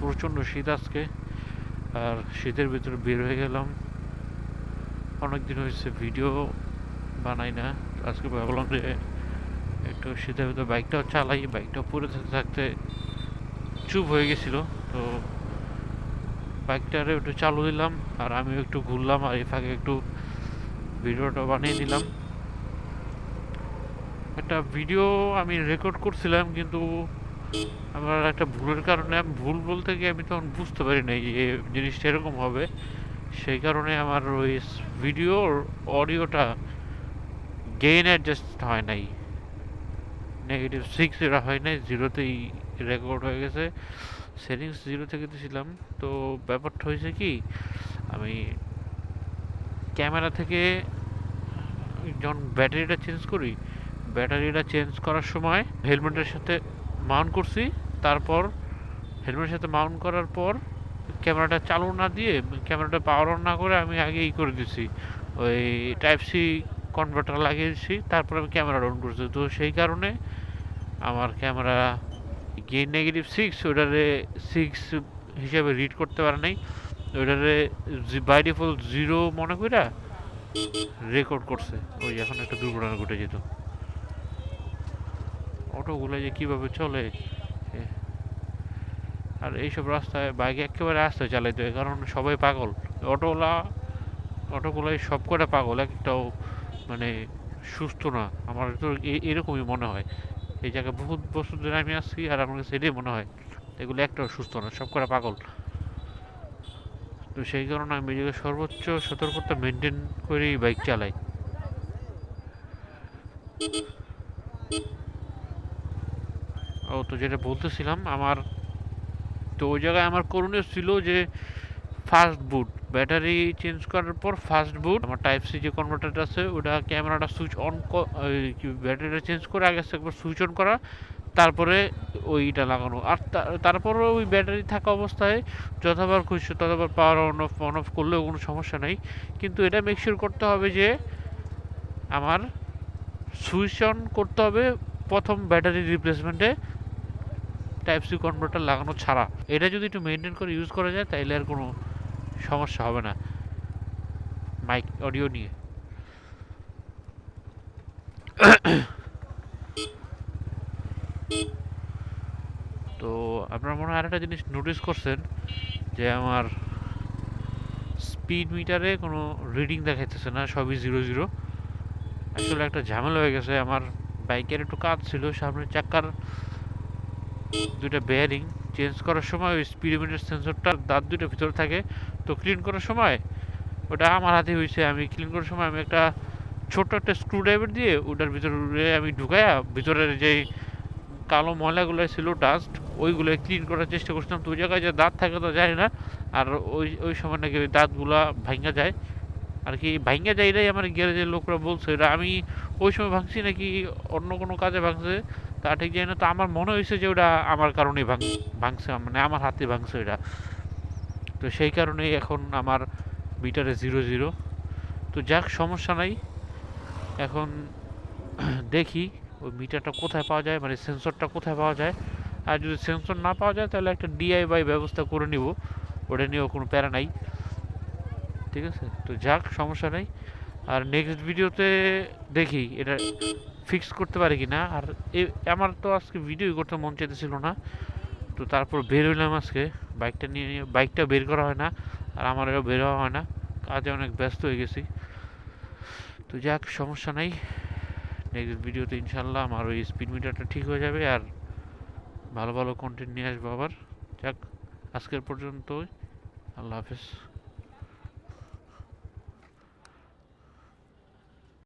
প্রচণ্ড শীত আজকে, আর শীতের ভিতরে বের হয়ে গেলাম। অনেকদিন হয়েছে ভিডিও বানাই না, আজকে ভাবলাম যে একটু শীতের ভিতরে বাইকটাও চালাই। বাইকটা পরে থাকতে থাকতে চুপ হয়ে গেছিলো, তো বাইকটারে একটু চালু দিলাম আর আমিও একটু ঘুরলাম, আর এই ফাঁকে একটু ভিডিওটা বানিয়ে দিলাম। একটা ভিডিও আমি রেকর্ড করছিলাম, কিন্তু আমার একটা ভুলের কারণে, আমি ভুল বলতে গিয়ে আমি তখন বুঝতে পারি নাই যে জিনিসটা এরকম হবে। সেই কারণে আমার ওই ভিডিওর অডিওটা গেইন অ্যাডজাস্ট হয় নাই, -6 এরা হয় নাই, জিরোতেই রেকর্ড হয়ে গেছে। সেটিংস জিরো থেকে দিয়েছিলাম। তো ব্যাপারটা হয়েছে কি, আমি ক্যামেরা থেকে যখন ব্যাটারিটা চেঞ্জ করি, ব্যাটারিটা চেঞ্জ করার সময় হেলমেটের সাথে মাউন্ট করছি। তারপর হেলমেটের সাথে মাউন্ট করার পর ক্যামেরাটা চালু না দিয়ে, ক্যামেরাটা পাওয়ার অন না করে আমি আগেই করে দিছি, ওই টাইপ সি কনভার্টার লাগিয়েছি, তারপর আমি ক্যামেরা অন করছি। তো সেই কারণে আমার ক্যামেরা গেইন -6, ওটারে 6 হিসাবে রিড করতে পারে নাই, ওটারে বাই ডিফল্ট 0 মনে কইরা রেকর্ড করছে। ওই এখন একটা দুর্ঘটনা ঘটে যেত। অটোগুলো যে কীভাবে চলে, আর এইসব রাস্তায় বাইক একেবারে আস্তে চালাইতে হয়, কারণ সবাই পাগল। অটোগুলাই সব কটা পাগল, একটাও মানে সুস্থ না। আমার তো এরকমই মনে হয়। এই জায়গায় বহুত বছর ধরে আমি আসছি, আর আমার কাছে এটাই মনে হয় এগুলো একটাও সুস্থ না, সব কটা পাগল। তো সেই কারণে আমি এই জায়গায় সর্বোচ্চ সতর্কতা মেনটেন করেই বাইক চালাই। ও তো যেটা বলতেছিলাম, আমার তো ওই জায়গায় আমার করণীয় ছিল যে ফাস্ট বুট, ব্যাটারি চেঞ্জ করার পর ফাস্ট বুট, আমার টাইপ সি যে কনভার্টারটা আছে ওটা ক্যামেরাটা সুইচ অন, ব্যাটারিটা চেঞ্জ করে আগে একবার সুইচ অন করা, তারপরে ওইটা লাগানো। আর তারপরে ওই ব্যাটারি থাকা অবস্থায় যতবার খুশি ততবার পাওয়ার অন অফ করলেও কোনো সমস্যা নেই। কিন্তু এটা মেকশিওর করতে হবে যে আমার সুইচ অন করতে হবে প্রথম ব্যাটারি রিপ্লেসমেন্টে টাইপ সি কনভার্টার লাগানো ছাড়া। এটা যদি একটু মেনটেন করে ইউজ করা যায়, তাইলে আর কোনো সমস্যা হবে না মাইক অডিও নিয়ে। তো আপনার মনে হয় আরেকটা জিনিস নোটিস করছেন, যে আমার স্পিড মিটারে কোনো রিডিং দেখাইতেছে না, সবই 0 0। আসলে একটা ঝামেলা হয়ে গেছে, আমার বাইকের একটু কাজ ছিল, সামনের চাকার দুইটা বেয়ারিং চেঞ্জ করার সময় ওই স্পিডোমিটার সেন্সরটা দাঁত দুইটা ভিতরে থাকে। তো ক্লিন করার সময় ওটা আমার হাতে হয়েছে, আমি ক্লিন করার সময় আমি একটা ছোট্ট একটা স্ক্রু ড্রাইভার দিয়ে ওটার ভিতরে আমি ঢুকাইয়া ভিতরের যে কালো ময়লাগুলো ছিল, ডাস্ট, ওইগুলো ক্লিন করার চেষ্টা করছিলাম। তো ওই জায়গায় যে দাঁত থাকে তো জানি না, আর ওই সময় নাকি ওই দাঁতগুলা ভাঙ্গা যায় আর কি, ভাঙ্গা যায়। এটাই আমার গ্যারেজের লোকরা বলছে, এটা আমি ওই সময় ভাঙছি নাকি অন্য কোনো কাজে ভাঙছে তা ঠিক জানি না। তো আমার মনে হয়েছে যে ওটা আমার কারণেই ভাঙছে, মানে আমার হাতে ভাঙছে এটা। তো সেই কারণেই এখন আমার মিটারে 0 0। তো যাক, সমস্যা নাই। এখন দেখি ওই মিটারটা কোথায় পাওয়া যায়, মানে সেন্সরটা কোথায় পাওয়া যায়। আর যদি সেন্সর না পাওয়া যায়, তাহলে একটা DIY ব্যবস্থা করে নিব, ওটা নিয়েও কোনো প্যারা নাই। ঠিক আছে, তো যাক, সমস্যা নেই। আর নেক্সট ভিডিওতে দেখি এটা ফিক্স করতে পারি কি না। আর আমার তো আজকে ভিডিও করতে মন চাইতেছিল না, তো তারপর বের হইলাম আজকে বাইকটা নিয়ে। বাইকটা বের করা হয় না, আর আমার এও বের হওয়া হয় না, কাজে অনেক ব্যস্ত হয়ে গেছি। তো যাক, সমস্যা নাই। নেক্সট ভিডিওতে ইনশাল্লাহ আমার ওই স্পিড মিটারটা ঠিক হয়ে যাবে, আর ভালো ভালো কন্টেন্ট নিয়ে আসবো আবার। যাক, আজকের পর্যন্তই। আল্লাহ হাফেজ।